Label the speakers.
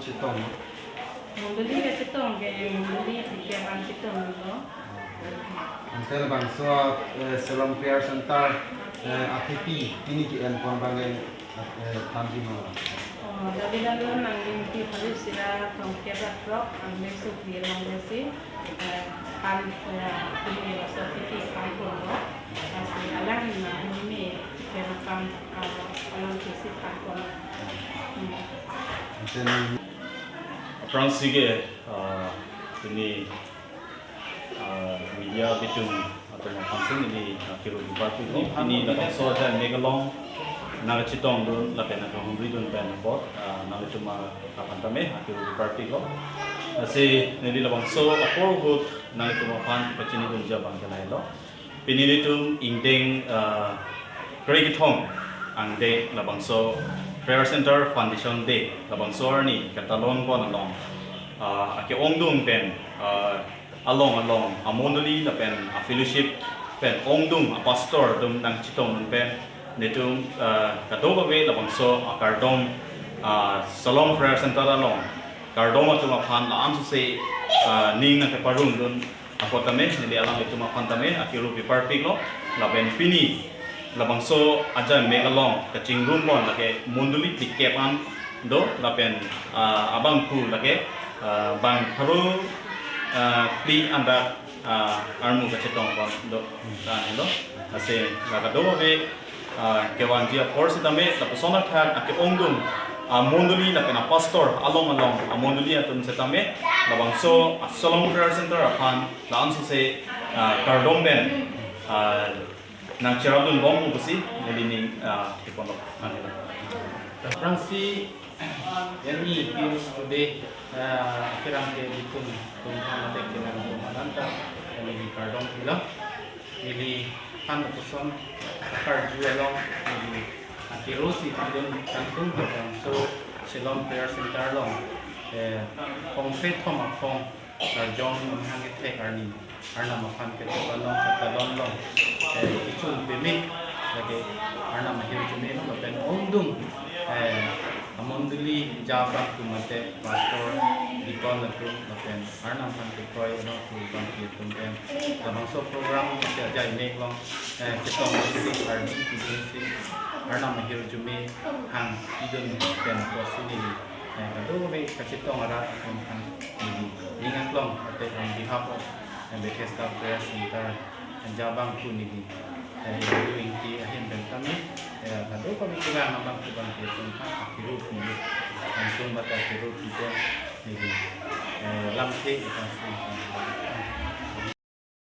Speaker 1: Citong.
Speaker 2: Mondoli ke citong ke mondoli ke bang citong lo.
Speaker 1: Antara bangsa Siloam Prayer Center ATP ini kian pembangunan tampi mana.
Speaker 2: Oh, dari dalam nanging di Paris sila tongkera rock ambil supi orang desi kan ini rasa tiki kan pun lo. Asli alang ini kerekam alang desi kan pun.
Speaker 3: Fransige ini media bitung atau langsung ini kira batu ini dapat soal megalong naga citong dun lapen naga hungri dun pen bot naga cuma kapan tame kira party lo asi nili labang so apor gut naga cuma pan pacini dun jabang kenai lo pinili tum ingdeng kerja thong angde labang so Prayer Center Foundation Day labang so arni katalon ko along ake ongdung pen along amondoli la pen a fellowship pen ongdung a pastor dum nang chitong pen netung kadoba we labang so kardom Siloam Prayer Center along kardom atuma phan la am se ning na parung dun ako tame nili alang ituma phan tame akiru pi parpik lo la pen pini labang so aja make along kaching room bon lake monduli tikepan do lapen abang ku lake bang haru pli anda armu kacetong bon do dan do ase laga do be kewan dia force tame la persona khan ake ongdum monduli lapen pastor along monduli atun setame labang so Siloam Prayer Center apan laam se kardom ben nang cerabun bom busi jadi ni di pondok
Speaker 4: Fransi yani virus today kirang ke bitung tungkang natek kirang kumananta yani di kardong bilang ili kan person karju along ili akirosi tidon kantung kan so Siloam Prayer Center long konkret thoma phong karjong mahang kethek arni arna makan kethek along katalon long ichun bemik lagi arna mahir jume no ben ondung amonduli jabang tu mate pastor dikon tu ben arna pan ke koi no tu ban ke tu ben abang so program ke jai nek long ketong si arni si arna mahir jume hang idun ben posini kado be kacitong ara hang ingat long ate on behalf of Bethesda Prayer Center jabang tu ni doing di akhir dan kami kado kami kurang nampak kubang kita akhiru ni langsung baca akhiru kita ni lamte kita